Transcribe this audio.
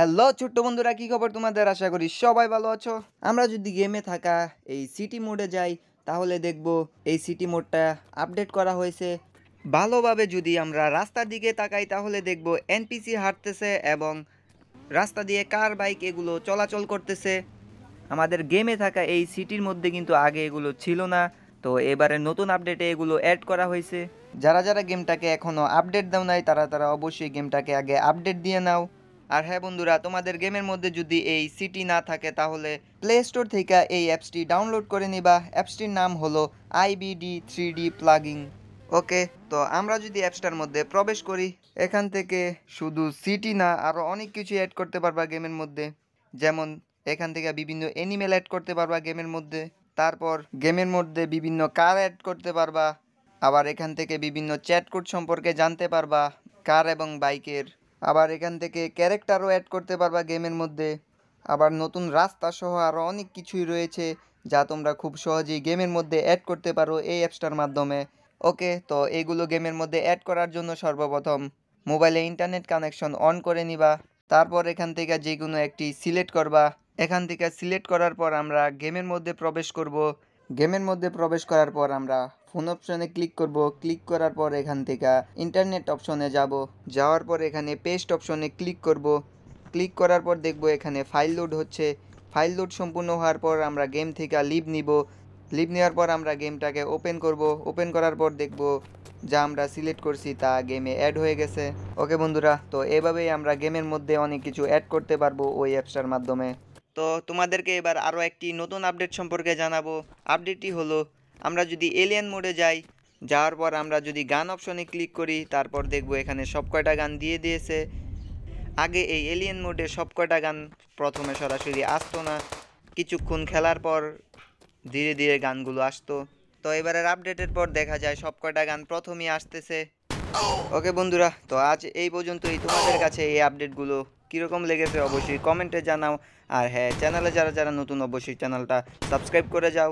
Hello ছোট্ট বন্ধুরা, কি খবর তোমাদের? আশা করি সবাই ভালো আছো। আমরা যদি গেমে থাকা এই সিটি মোডে যাই তাহলে দেখব এই সিটি মোডটা আপডেট করা হয়েছে। ভালোভাবে যদি আমরা রাস্তার দিকে তাকাই তাহলে দেখব এনপিসি হাঁটতেছে এবং রাস্তা দিয়ে কার বাইক এগুলো চলাচল করতেছে। আমাদের গেমে থাকা এই সিটির মধ্যে কিন্তু আগে এগুলো ছিল না, তো এবারে নতুন আপডেটে এগুলো অ্যাড করা হয়েছে। যারা যারা গেমটাকে এখনও আপডেট দাও নাই তারা অবশ্যই গেমটাকে আগে আপডেট দিয়ে নাও। আর হ্যাঁ বন্ধুরা, তোমাদের গেমের মধ্যে যদি এই সিটি না থাকে তাহলে প্লে স্টোর থেকে এই অ্যাপসটি ডাউনলোড করে নিবা। অ্যাপসটির নাম হলো IBD 3D প্লাগিং। ওকে, তো আমরা যদি অ্যাপসটার মধ্যে প্রবেশ করি, এখান থেকে শুধু সিটি না আরও অনেক কিছু অ্যাড করতে পারবা গেমের মধ্যে। যেমন এখান থেকে বিভিন্ন অ্যানিমেল অ্যাড করতে পারবা গেমের মধ্যে, তারপর গেমের মধ্যে বিভিন্ন কার অ্যাড করতে পারবা। আবার এখান থেকে বিভিন্ন চ্যাট কোড সম্পর্কে জানতে পারবা কার এবং বাইকের। আবার এখান থেকে ক্যারেক্টারও অ্যাড করতে পারবা গেমের মধ্যে। আবার নতুন রাস্তা সহ আরও অনেক কিছুই রয়েছে যা তোমরা খুব সহজেই গেমের মধ্যে অ্যাড করতে পারো এই অ্যাপসটার মাধ্যমে। ওকে, তো এইগুলো গেমের মধ্যে অ্যাড করার জন্য সর্বপ্রথম মোবাইলে ইন্টারনেট কানেকশন অন করে নিবা। তারপর এখান থেকে যে কোনো একটি সিলেক্ট করবা। এখান থেকে সিলেক্ট করার পর আমরা গেমের মধ্যে প্রবেশ করব। গেমের মধ্যে প্রবেশ করার পর আমরা ফোন অপশনে ক্লিক করব। ক্লিক করার পর এখান থেকে ইন্টারনেট অপশনে যাব। যাওয়ার পর এখানে পেস্ট অপশনে ক্লিক করব। ক্লিক করার পর দেখব এখানে ফাইল লোড হচ্ছে। ফাইল লোড সম্পূর্ণ হওয়ার পর আমরা গেম থেকে লিভ নিব। লিভ নেওয়ার পর আমরা গেমটাকে ওপেন করব। ওপেন করার পর দেখব যা আমরা সিলেক্ট করছি তা গেমে অ্যাড হয়ে গেছে। ওকে বন্ধুরা, তো এভাবেই আমরা গেমের মধ্যে অনেক কিছু অ্যাড করতে পারবো ওই অ্যাপসটার মাধ্যমে। তো তোমাদেরকে এবার আরও একটি নতুন আপডেট সম্পর্কে জানাবো। আপডেটটি হলো, আমরা যদি এলিয়েন মোডে যাই, যাওয়ার পর আমরা যদি গান অপশনে ক্লিক করি, তারপর দেখব এখানে সব কয়টা গান দিয়ে দিয়েছে। আগে এই এলিয়েন মোডে সব কয়টা গান প্রথমে সরাসরি আসতো না, কিছুক্ষণ খেলার পর ধীরে ধীরে গানগুলো আসতো। তো এবারের আপডেটের পর দেখা যায় সব কয়টা গান প্রথমেই আসতেছে। ওকে বন্ধুরা, তো আজ এই পর্যন্তই। তোমাদের কাছে এই আপডেটগুলো কীরকম লেগেছে অবশ্যই কমেন্টে জানাও। আর হ্যাঁ, চ্যানেলে যারা যারা নতুন অবশ্যই চ্যানেলটা সাবস্ক্রাইব করে যাও।